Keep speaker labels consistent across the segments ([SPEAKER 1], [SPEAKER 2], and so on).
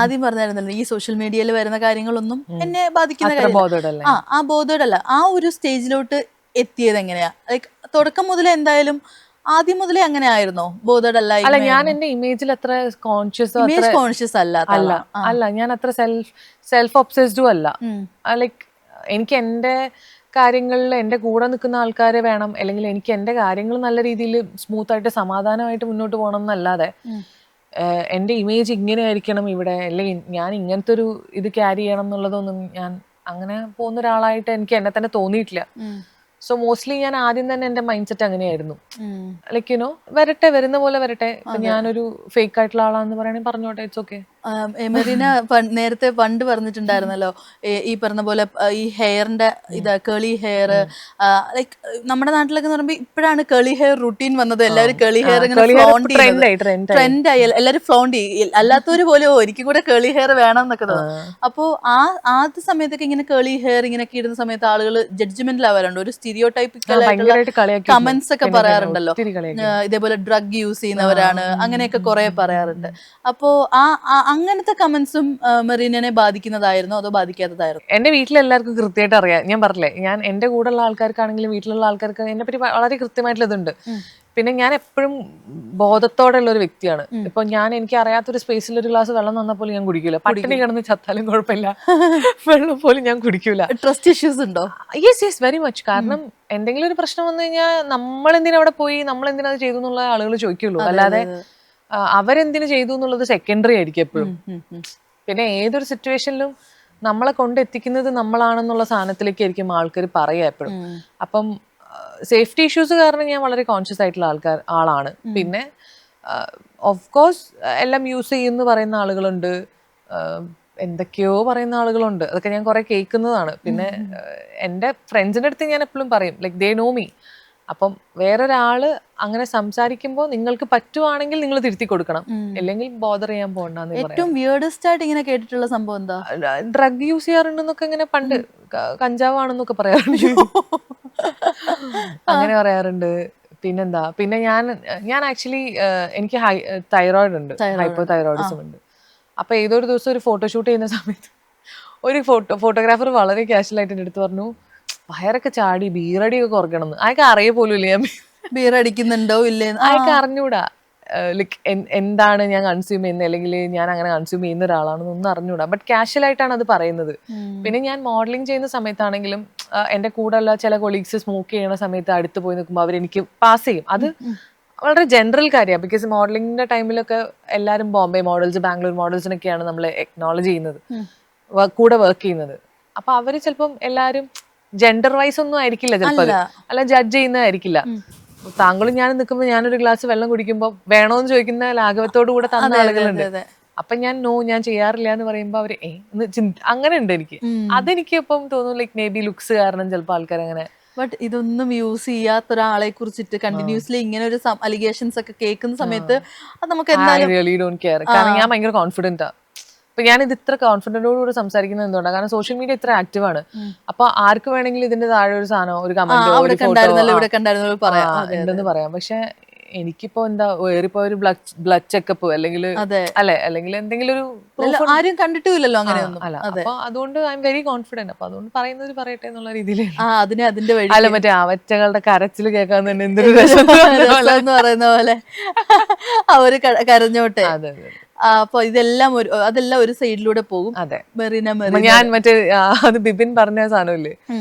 [SPEAKER 1] ആദ്യം പറഞ്ഞായിരുന്നല്ലോ ഈ സോഷ്യൽ മീഡിയയിൽ വരുന്ന കാര്യങ്ങളൊന്നും എന്നെ ബാധിക്കുന്ന കാര്യമില്ല. ആ ബോധോടല്ല, ആ ഒരു സ്റ്റേജിലോട്ട് എത്തിയത് എങ്ങനെയാ? ലൈക്ക് തുടക്കം മുതലേ എന്തായാലും ആദ്യം മുതലേ അങ്ങനെ ആയിരുന്നോ? ബോധോടല്ല,
[SPEAKER 2] അല്ല, ഞാൻ എന്റെ ഇമേജിൽ അത്ര കോൺഷ്യസ്
[SPEAKER 1] ഇമേജ് കോൺഷ്യസ്
[SPEAKER 2] അല്ല, ഞാൻ അത്ര സെൽഫ് ഒബ്സസ്ഡും അല്ല. ലൈക്ക് എനിക്ക് എന്റെ കാര്യങ്ങളിൽ എന്റെ കൂടെ നിൽക്കുന്ന ആൾക്കാരെ വേണം, അല്ലെങ്കിൽ എനിക്ക് എന്റെ കാര്യങ്ങൾ നല്ല രീതിയിൽ സ്മൂത്ത് ആയിട്ട് സമാധാനമായിട്ട് മുന്നോട്ട് പോകണം എന്നല്ലാതെ എന്റെ ഇമേജ് ഇങ്ങനെ ആയിരിക്കണം ഇവിടെ, അല്ലെങ്കിൽ ഞാൻ ഇങ്ങനത്തെ ഒരു ഇത് ക്യാരി ചെയ്യണം എന്നുള്ളതൊന്നും ഞാൻ അങ്ങനെ പോകുന്ന ഒരാളായിട്ട് എനിക്ക് എന്നെ തന്നെ തോന്നിയിട്ടില്ല. സോ മോസ്റ്റ്ലി ഞാൻ ആദ്യം തന്നെ എന്റെ മൈൻഡ് സെറ്റ് അങ്ങനെയായിരുന്നു. ലൈക്ക് യുനോ, വരട്ടെ, വരുന്ന പോലെ വരട്ടെ. ഇപ്പൊ ഞാനൊരു ഫേക്ക് ആയിട്ടുള്ള ആളാന്ന് പറയണെങ്കിൽ പറഞ്ഞോട്ടെ, ഇറ്റ്സ് ഓക്കെ.
[SPEAKER 1] മെറീന നേരത്തെ പണ്ട് പറഞ്ഞിട്ടുണ്ടായിരുന്നല്ലോ, ഈ പറഞ്ഞ പോലെ ഈ ഹെയറിന്റെ കേളി ഹെയർ, ലൈക്ക് നമ്മുടെ നാട്ടിലൊക്കെ എന്ന് പറയുമ്പോൾ ഇപ്പോഴാണ് കേളി ഹെയർ റുട്ടീൻ വന്നത്. എല്ലാവരും കേളി ഹെയർ ഇങ്ങനെ ട്രെൻഡ് ആയി, എല്ലാവരും ഫ്ലോണ്ട് ചെയ്യും. അല്ലാത്തവര് പോലും എനിക്കും കൂടെ കേളി ഹെയർ വേണം എന്നൊക്കെ തോന്നും. അപ്പോ ആദ്യ സമയത്തൊക്കെ ഇങ്ങനെ കേളി ഹെയർ ഇങ്ങനെയൊക്കെ ഇടുന്ന സമയത്ത് ആളുകൾ ജഡ്ജ്മെന്റിൽ ആവാറുണ്ട്. ഒരു സ്റ്റീരിയോ ടൈപ്പിക്കൽ ആയിട്ടുള്ള കമന്റ്സ് ഒക്കെ പറയാറുണ്ടല്ലോ. ഇതേപോലെ ഡ്രഗ് യൂസ് ചെയ്യുന്നവരാണ്, അങ്ങനെയൊക്കെ കുറെ പറയാറുണ്ട്. അപ്പോ അങ്ങനത്തെ കമന്റ്സും മെറീനനെ ബാധിക്കുന്നതായിരുന്നോ അതോ ബാധിക്കാത്തതായിരുന്നു?
[SPEAKER 2] എന്റെ വീട്ടിലെല്ലാവർക്കും കൃത്യമായിട്ട് അറിയാം. ഞാൻ പറഞ്ഞില്ലേ, ഞാൻ എന്റെ കൂടെയുള്ള ആൾക്കാർക്കാണെങ്കിലും വീട്ടിലുള്ള ആൾക്കാർക്ക് എന്നെ പറ്റി വളരെ കൃത്യമായിട്ടുള്ള ഇതുണ്ട്. പിന്നെ ഞാൻ എപ്പോഴും ബോധത്തോടെ ഉള്ള ഒരു വ്യക്തിയാണ്. ഇപ്പൊ എനിക്ക് അറിയാത്തൊരു സ്പേസിൽ ഒരു ഗ്ലാസ് വെള്ളം തന്നപ്പോൾ ഞാൻ കുടിക്കൂല. പട്ടിണി കിടന്ന് ചത്താലും കുഴപ്പമില്ല, വെള്ളം പോലും ഞാൻ കുടിക്കൂല.
[SPEAKER 1] ട്രസ്റ്റ് ഇഷ്യൂസ് ഉണ്ടോ?
[SPEAKER 2] Yes, very much. കാരണം എന്തെങ്കിലും ഒരു പ്രശ്നം വന്നു കഴിഞ്ഞാൽ നമ്മൾ എന്തിനാ അവിടെ പോയി, നമ്മൾ എന്തിനാ അത് ചെയ്തു എന്നുള്ള ആളുകൾ ചോദിക്കുള്ളൂ. അല്ലാതെ അവരെന്തിനു ചെയ്തു എന്നുള്ളത് സെക്കൻഡറി ആയിരിക്കും എപ്പോഴും. പിന്നെ ഏതൊരു സിറ്റുവേഷനിലും നമ്മളെ കൊണ്ടെത്തിക്കുന്നത് നമ്മളാണെന്നുള്ള സാധനത്തിലേക്ക് ആയിരിക്കും ആൾക്കാർ പറയാ എപ്പോഴും. അപ്പം സേഫ്റ്റി ഇഷ്യൂസ് കാരണം ഞാൻ വളരെ കോൺഷ്യസ് ആയിട്ടുള്ള ആളാണ്. പിന്നെ ഓഫ് കോഴ്സ് എല്ലാം യൂസ് ചെയ്യുമെന്ന് പറയുന്ന ആളുകളുണ്ട്, എന്തൊക്കെയോ പറയുന്ന ആളുകളുണ്ട്. അതൊക്കെ ഞാൻ കുറെ കേൾക്കുന്നതാണ്. പിന്നെ എൻ്റെ ഫ്രണ്ട്സിൻ്റെ അടുത്ത് ഞാൻ എപ്പോഴും പറയും, ലൈക്ക് ദേ നോ മീ. അപ്പം വേറൊരാള് അങ്ങനെ സംസാരിക്കുമ്പോൾ നിങ്ങൾക്ക് പറ്റുവാണെങ്കിൽ നിങ്ങൾ തിരുത്തി കൊടുക്കണം, അല്ലെങ്കിൽ ബോദർ ചെയ്യാൻ പോകണ്ടെന്ന് പറയാം.
[SPEAKER 1] ഏറ്റവും വിയേർഡസ്റ്റ് ആയിട്ട് ഇങ്ങനെ കേട്ടിട്ടുള്ള സംഭവം എന്താ?
[SPEAKER 2] ഡ്രഗ് യൂസ് ചെയ്യാറുണ്ടെന്നൊക്കെ ഇങ്ങനെ പണ്ട് കഞ്ചാവാണെന്നൊക്കെ പറയാറുണ്ട്, അങ്ങനെ പറയാറുണ്ട്. പിന്നെന്താ, പിന്നെ ഞാൻ ആക്ച്വലി എനിക്ക് തൈറോയിഡ് ഉണ്ട്, ഹൈപ്പോ തൈറോയിഡിസം ഉണ്ട്. അപ്പൊ ഏതൊരു ദിവസം ഒരു ഫോട്ടോഷൂട്ട് ചെയ്യുന്ന സമയത്ത് ഒരു ഫോട്ടോഗ്രാഫർ വളരെ കാഷ്വൽ ആയിട്ട് എൻ്റെ അടുത്ത് പറഞ്ഞു, വയറൊക്കെ ചാടി ബീറടിയൊക്കെ കുറയ്ക്കണം എന്ന്. അതൊക്കെ അറിയ പോലും ഇല്ല, ഞാൻ
[SPEAKER 1] ബീറടിക്കുന്നുണ്ടോ ഇല്ലേ
[SPEAKER 2] അതൊക്കെ അറിഞ്ഞൂടാ. ലൈക്ക് എന്താണ് ഞാൻ കൺസ്യൂം ചെയ്യുന്നത്, അല്ലെങ്കിൽ ഞാൻ അങ്ങനെ കൺസ്യൂം ചെയ്യുന്ന ഒരാളാണെന്നൊന്നും അറിഞ്ഞൂടാ. ബട്ട് കാഷ്വൽ ആയിട്ടാണ് അത് പറയുന്നത്. പിന്നെ ഞാൻ മോഡലിംഗ് ചെയ്യുന്ന സമയത്താണെങ്കിലും എൻ്റെ കൂടെയുള്ള ചില കൊളീഗ്സ് സ്മോക്ക് ചെയ്യുന്ന സമയത്ത് അടുത്ത് പോയി നിൽക്കുമ്പോൾ അവരെനിക്ക് പാസ് ചെയ്യും. അത് വളരെ ജനറൽ കാര്യമാണ്. ബിക്കോസ് മോഡലിംഗിന്റെ ടൈമിലൊക്കെ എല്ലാവരും ബോംബെ മോഡൽസ്, ബാംഗ്ലൂർ മോഡൽസിനൊക്കെയാണ് നമ്മൾ എക്നോളജ് ചെയ്യുന്നത്, കൂടെ വർക്ക് ചെയ്യുന്നത്. അപ്പൊ അവര് ചിലപ്പം എല്ലാവരും ജെൻഡർ വൈസ് ഒന്നും ആയിരിക്കില്ല ചിലപ്പോൾ, അല്ല ജഡ്ജ് ചെയ്യുന്നതായിരിക്കില്ല. താങ്കളും ഞാനും നിൽക്കുമ്പോൾ ഞാനൊരു ഗ്ലാസ് വെള്ളം കുടിക്കുമ്പോൾ വേണോന്ന് ചോദിക്കുന്ന ലാഘവത്തോടു കൂടെ തന്ന ആളുകളുണ്ട്. അപ്പൊ ഞാൻ ചെയ്യാറില്ല എന്ന് പറയുമ്പോൾ അവര് അങ്ങനെ ഉണ്ട് എനിക്ക്. അതെനിക്ക് ഇപ്പം തോന്നുന്നു, ലൈക്ക് മേ ബി ലുക്സ് കാരണം ചിലപ്പോൾ ആൾക്കാർ അങ്ങനെ.
[SPEAKER 1] ബട്ട് ഇതൊന്നും യൂസ് ചെയ്യാത്ത ഒരാളെ കുറിച്ചിട്ട് കണ്ടിന്യൂസ്ലി ഇങ്ങനെ ഒരു അലിഗേഷൻസ് ഒക്കെ കേൾക്കുന്ന സമയത്ത് അത് നമുക്ക് എന്തായാലും
[SPEAKER 2] റിയലി ഡോണ്ട് കെയർ. കാരണം ഞാൻ ഭയങ്കര കോൺഫിഡന്റ് ആണ്. ഇപ്പൊ ഞാനിത് ഇത്ര കോൺഫിഡന്റോടുകൂടി സംസാരിക്കുന്നത് എന്തുകൊണ്ടാണ്? കാരണം സോഷ്യൽ മീഡിയ ഇത്ര ആക്റ്റീവ് ആണ്. അപ്പൊ ആർക്ക് വേണമെങ്കിലും ഇതിന്റെ താഴെ ഒരു സാധനം, ഒരു കമന്റോ ഒരു ഫോട്ടോ ഉണ്ടെന്ന് പറയാം. പക്ഷെ എനിക്കിപ്പോ എന്താ, വേറിപ്പോ ഒരു ബ്ലഡ് ചെക്കപ്പ് അല്ലെങ്കിൽ അല്ലെങ്കിൽ എന്തെങ്കിലും ഒരു
[SPEAKER 1] ആരും കണ്ടിട്ടില്ലല്ലോ അങ്ങനെയൊന്നും.
[SPEAKER 2] അല്ല, അപ്പൊ അതുകൊണ്ട് ഐ എം വെരി കോൺഫിഡന്റ്. അപ്പൊ അതുകൊണ്ട് പറയുന്നത് പറയട്ടെ എന്നുള്ള രീതിയിൽ.
[SPEAKER 1] അതിന്റെ
[SPEAKER 2] അല്ല, മറ്റേ അവറ്റകളുടെ കരച്ചിൽ കേൾക്കാൻ തന്നെ എന്തൊരു രസം
[SPEAKER 1] എന്ന് പറയുന്ന പോലെ അവര് കരഞ്ഞോട്ടെ.
[SPEAKER 2] അതെ.
[SPEAKER 1] അപ്പൊ അതെല്ലാം ഒരു സൈഡിലൂടെ പോകും.
[SPEAKER 2] ഞാൻ മറ്റേ അത് ബിപിൻ പറഞ്ഞ സാധനമില്ലേ,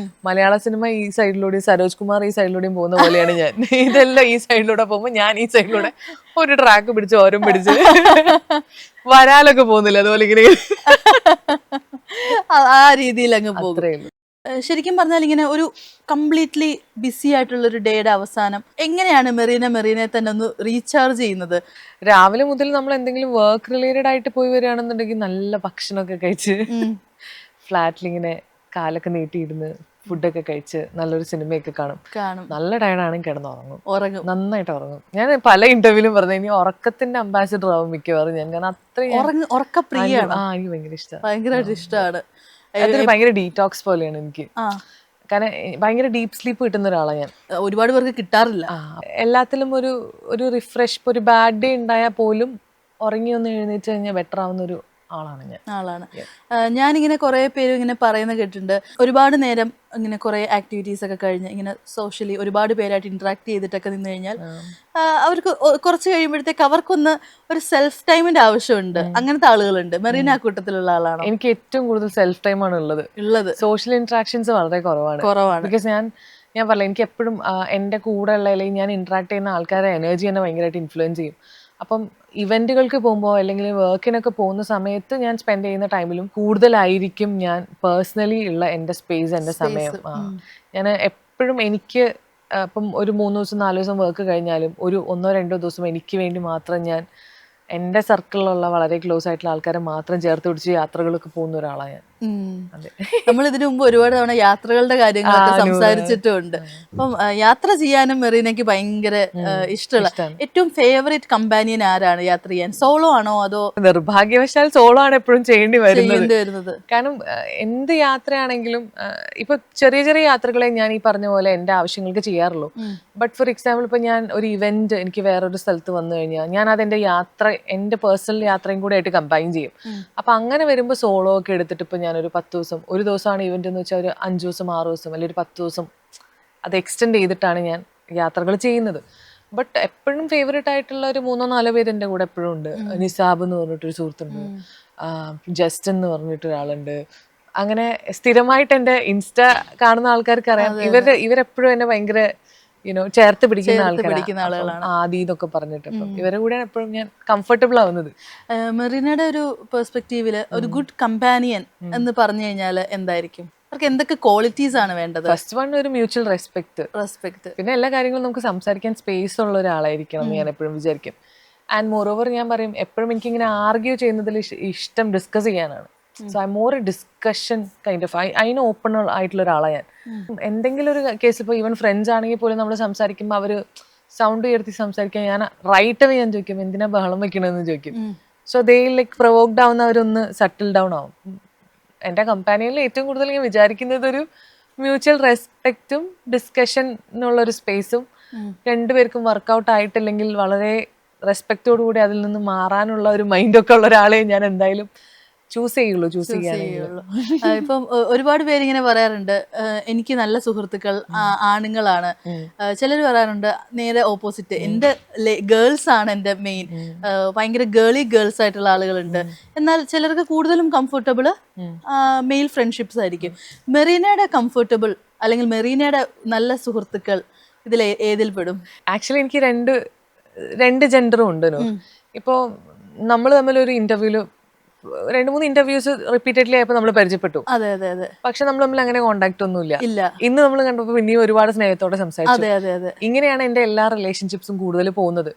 [SPEAKER 2] മലയാള സിനിമ ഈ സൈഡിലൂടെയും സരോജ് കുമാർ ഈ സൈഡിലൂടെയും പോകുന്ന പോലെയാണ് ഞാൻ. ഇതെല്ലാം ഈ സൈഡിലൂടെ പോകുമ്പോ ഞാൻ ഈ സൈഡിലൂടെ ഒരു ട്രാക്ക് പിടിച്ച് ഓരം പിടിച്ച് വരാലൊക്കെ പോകുന്നില്ല, അതുപോലെ ഇങ്ങനെ
[SPEAKER 1] ആ രീതിയിൽ അങ്ങ് പോകും. ശരിക്കും പറഞ്ഞാൽ ഇങ്ങനെ ഒരു കംപ്ലീറ്റ്ലി ബിസി ആയിട്ടുള്ള ഒരു ഡേയുടെ അവസാനം എങ്ങനെയാണ് മെറീനെ തന്നെ ഒന്ന് റീചാർജ് ചെയ്യുന്നത്?
[SPEAKER 2] രാവിലെ മുതൽ നമ്മൾ എന്തെങ്കിലും വർക്ക് റിലേറ്റഡ് ആയിട്ട് പോയി വരികയാണെന്നുണ്ടെങ്കിൽ നല്ല ഭക്ഷണമൊക്കെ കഴിച്ച് ഫ്ലാറ്റിലിങ്ങനെ കാലൊക്കെ നീട്ടിയിടുന്ന് ഫുഡൊക്കെ കഴിച്ച് നല്ലൊരു സിനിമയൊക്കെ കാണും. നല്ല ടയർഡാണെങ്കിൽ കിടന്നുറങ്ങും, നന്നായിട്ട് ഉറങ്ങും. ഞാൻ പല ഇന്റർവ്യൂലും പറഞ്ഞു, ഇനി ഉറക്കത്തിന്റെ അംബാസിഡർ ആവും മിക്കവാറും ഞാൻ. കാരണം അത്രയും
[SPEAKER 1] ഉറക്കപ്രിയാണ്.
[SPEAKER 2] എനിക്ക് ഭയങ്കര ഇഷ്ടമാണ്,
[SPEAKER 1] ഭയങ്കരമായിട്ട് ഇഷ്ടമാണ്.
[SPEAKER 2] അതൊരു ഭയങ്കര ഡീറ്റോക്സ് പോലെയാണ് എനിക്ക്. കാരണം ഭയങ്കര ഡീപ്പ് സ്ലീപ്പ് കിട്ടുന്ന ഒരാളാണ് ഞാൻ.
[SPEAKER 1] ഒരുപാട് പേർക്ക് കിട്ടാറില്ല.
[SPEAKER 2] എല്ലാത്തിലും ഒരു റിഫ്രഷ്. ഒരു ബാഡ് ഡേ ഉണ്ടായാൽ പോലും ഉറങ്ങി ഒന്ന് എഴുന്നേറ്റ് കഴിഞ്ഞാൽ ബെറ്റർ ആവുന്ന ഒരു ആളാണ് ഞാൻ.
[SPEAKER 1] ആളാണ്. ഞാനിങ്ങനെ കുറേ പേര് ഇങ്ങനെ പറയുന്ന കേട്ടിട്ടുണ്ട്, ഒരുപാട് നേരം ഇങ്ങനെ കുറേ ആക്ടിവിറ്റീസ് ഒക്കെ കഴിഞ്ഞ് ഇങ്ങനെ സോഷ്യലി ഒരുപാട് പേരായിട്ട് ഇന്ററാക്ട് ചെയ്തിട്ടൊക്കെ നിന്ന് കഴിഞ്ഞാൽ അവർക്ക് കുറച്ച് കഴിയുമ്പോഴത്തേക്ക് അവർക്കൊന്ന് ഒരു സെൽഫ് ടൈമിന്റെ ആവശ്യമുണ്ട്. അങ്ങനത്തെ ആളുകളുണ്ട്. മെറീന ആ കൂട്ടത്തിലുള്ള ആളാണോ?
[SPEAKER 2] എനിക്ക് ഏറ്റവും കൂടുതൽ സെൽഫ് ടൈം ആണ് ഉള്ളത്. സോഷ്യൽ ഇന്ററാക്ഷൻസ് വളരെ കുറവാണ്. ബിക്കോസ് ഞാൻ പറഞ്ഞില്ല, എനിക്ക് എപ്പോഴും എൻ്റെ കൂടെ ഉള്ള അല്ലെങ്കിൽ ഞാൻ ഇന്ററാക്ട് ചെയ്യുന്ന ആൾക്കാരുടെ എനർജി എന്നെ ഭയങ്കരമായിട്ട് ഇൻഫ്ലുവൻസ് ചെയ്യും. അപ്പം ഇവന്റുകൾക്ക് പോകുമ്പോൾ അല്ലെങ്കിൽ വർക്കിനൊക്കെ പോകുന്ന സമയത്ത് ഞാൻ സ്പെൻഡ് ചെയ്യുന്ന ടൈമിലും കൂടുതലായിരിക്കും ഞാൻ പേഴ്സണലി ഉള്ള എൻ്റെ സ്പേസ്, എൻ്റെ സമയം. ഞാൻ എപ്പോഴും എനിക്ക് ഇപ്പം ഒരു 3 ദിവസം 4 ദിവസം വർക്ക് കഴിഞ്ഞാലും ഒരു 1-2 ദിവസം എനിക്ക് വേണ്ടി മാത്രം ഞാൻ എൻ്റെ സർക്കിളിലുള്ള വളരെ ക്ലോസ് ആയിട്ടുള്ള ആൾക്കാരെ മാത്രം ചേർത്ത് പിടിച്ച് യാത്രകളൊക്കെ പോകുന്ന ഒരാളാണ് ഞാൻ.
[SPEAKER 1] നമ്മൾ ഇതിനു മുമ്പ് ഒരുപാട് തവണ യാത്രകളുടെ കാര്യങ്ങളൊക്കെ സംസാരിച്ചിട്ടുണ്ട്. അപ്പം യാത്ര ചെയ്യാനും മെറീനയ്ക്ക് ഭയങ്കര ഇഷ്ടമുള്ള ഏറ്റവും ഫേവറേറ്റ് കമ്പാനിയൻ ആരാണ് യാത്ര ചെയ്യാൻ? സോളോ ആണോ അതോ?
[SPEAKER 2] നിർഭാഗ്യവശാൽ സോളോ ആണ് എപ്പോഴും ചെയ്യേണ്ടി
[SPEAKER 1] വരുന്നത്.
[SPEAKER 2] കാരണം എന്ത് യാത്രയാണെങ്കിലും ഇപ്പൊ ചെറിയ ചെറിയ യാത്രകളെ ഞാൻ ഈ പറഞ്ഞ പോലെ എന്റെ ആവശ്യങ്ങൾക്ക് ചെയ്യാറുള്ളൂ. ബട്ട് ഫോർ എക്സാമ്പിൾ ഇപ്പൊ ഞാൻ ഒരു ഇവന്റ് എനിക്ക് വേറൊരു സ്ഥലത്ത് വന്നു കഴിഞ്ഞാൽ ഞാൻ അതെന്റെ യാത്ര, എന്റെ പേഴ്സണൽ യാത്രയും കൂടെ ആയിട്ട് കമ്പൈൻ ചെയ്യും. അപ്പൊ അങ്ങനെ വരുമ്പോൾ സോളോ ഒക്കെ എടുത്തിട്ട് ഇപ്പൊ ഞാനൊരു 10 ദിവസം, ഒരു ദിവസമാണ് ഇവന്റ് എന്ന് വെച്ചാൽ ഒരു 5 ദിവസം 6 ദിവസം അല്ലെങ്കിൽ ഒരു 10 ദിവസം അത് എക്സ്റ്റെൻഡ് ചെയ്തിട്ടാണ് ഞാൻ യാത്രകൾ ചെയ്യുന്നത്. ബട്ട് എപ്പോഴും ഫേവറേറ്റ് ആയിട്ടുള്ള ഒരു 3-4 പേര് എൻ്റെ കൂടെ എപ്പോഴും ഉണ്ട്. നിസാബ് എന്ന് പറഞ്ഞിട്ടൊരു സുഹൃത്തുണ്ട്, ജസ്റ്റിൻ എന്ന് പറഞ്ഞിട്ടൊരാളുണ്ട്. അങ്ങനെ സ്ഥിരമായിട്ട് എൻ്റെ ഇൻസ്റ്റ കാണുന്ന ആൾക്കാർക്ക് അറിയാം, ഇവരെപ്പോഴും എന്നെ ഭയങ്കര ചേർത്ത് പിടിക്കുന്ന ആൾക്കാരാണ്. ആദി എന്നൊക്കെ പറഞ്ഞിട്ട് ഇവരെ കൂടെയാണ് എപ്പോഴും ഞാൻ കംഫർട്ടബിൾ ആവുന്നത്.
[SPEAKER 1] മെറീനയുടെ ഒരു പെർസ്പെക്റ്റീവില് ഒരു ഗുഡ് കമ്പാനിയൻ എന്ന് പറഞ്ഞു കഴിഞ്ഞാൽ എന്തായിരിക്കും? അവർക്ക് എന്തൊക്കെ ക്വാളിറ്റീസ് ആണ് വേണ്ടത്?
[SPEAKER 2] ഫസ്റ്റ് വൺ ഒരു മ്യൂച്വൽ റെസ്പെക്ട്. പിന്നെ എല്ലാ കാര്യങ്ങളും നമുക്ക് സംസാരിക്കാൻ സ്പേസ് ഉള്ള ഒരാളായിരിക്കണം എന്ന് ഞാൻ എപ്പോഴും വിചാരിക്കും. ആൻഡ് മോർ ഓവർ ഞാൻ പറയും എപ്പോഴും എനിക്കിങ്ങനെ ആർഗ്യൂ ചെയ്യുന്നതിൽ ഇഷ്ടം ഡിസ്കസ് ചെയ്യാനാണ്. So I more A discussion kind of അതിന് ഓപ്പൺ ആയിട്ടുള്ള ഒരാളാണ് ഞാൻ. എന്തെങ്കിലും ഒരു കേസ് ഇപ്പോൾ ഈവൻ ഫ്രണ്ട്സ് ആണെങ്കിൽ പോലും നമ്മൾ സംസാരിക്കുമ്പോൾ അവർ സൗണ്ട് ഉയർത്തി സംസാരിക്കാൻ ഞാൻ റൈറ്റ് അവേ ഞാൻ ചോദിക്കും എന്തിനാ ബഹളം വെക്കണമെന്ന് ചോദിക്കും. സോ ദേ ലൈക്ക് പ്രൊവോക്ഡ് ആവുന്നവരൊന്ന് സട്ടിൽ ഡൗൺ ആവും. എൻ്റെ കമ്പാനിയിൽ ഏറ്റവും കൂടുതൽ ഞാൻ വിചാരിക്കുന്നത് ഒരു മ്യൂച്വൽ റെസ്പെക്റ്റും ഡിസ്കഷനുള്ളൊരു സ്പേസും, രണ്ടുപേർക്കും വർക്കൗട്ട് ആയിട്ടില്ലെങ്കിൽ വളരെ റെസ്പെക്റ്റോടു കൂടി അതിൽ നിന്ന് മാറാനുള്ള ഒരു മൈൻഡൊക്കെ ഉള്ള ഒരാളെ ഞാൻ എന്തായാലും ചൂസ് ചെയ്യുള്ളൂ.
[SPEAKER 1] ഇപ്പം ഒരുപാട് പേര് ഇങ്ങനെ പറയാറുണ്ട് എനിക്ക് നല്ല സുഹൃത്തുക്കൾ ആണുങ്ങളാണ്. ചിലർ പറയാറുണ്ട് നേരെ ഓപ്പോസിറ്റ്, എന്റെ ഗേൾസ് ആണ് എന്റെ മെയിൻ, ഭയങ്കര ഗേൾസ് ആയിട്ടുള്ള ആളുകളുണ്ട്. എന്നാൽ ചിലർക്ക് കൂടുതലും കംഫർട്ടബിൾ മെയിൽ ഫ്രണ്ട്ഷിപ്സ് ആയിരിക്കും. മെറീനയുടെ കംഫർട്ടബിൾ അല്ലെങ്കിൽ മെറീനയുടെ നല്ല സുഹൃത്തുക്കൾ ഇതിൽ ഏതിൽ പെടും?
[SPEAKER 2] ആക്ച്വലി എനിക്ക് രണ്ട് ജെൻഡറും ഉണ്ട്. ഇപ്പോൾ നമ്മൾ തമ്മിലൊരു ഇന്റർവ്യൂല് 2-3 ഇന്റർവ്യൂസ് റിപ്പീറ്റഡ്ലി ആയപ്പോൾ നമ്മൾ പരിചയപ്പെട്ടു. പക്ഷെ നമ്മൾ തമ്മിൽ അങ്ങനെ കോണ്ടാക്ട് ഒന്നുമില്ല. ഇന്ന് നമ്മൾ കണ്ടപ്പോൾ പിന്നെയും ഒരുപാട് സ്നേഹത്തോടെ സംസാരിച്ചു. ഇങ്ങനെയാണ് എന്റെ എല്ലാ റിലേഷൻഷിപ്സും കൂടുതൽ പോകുന്നത്.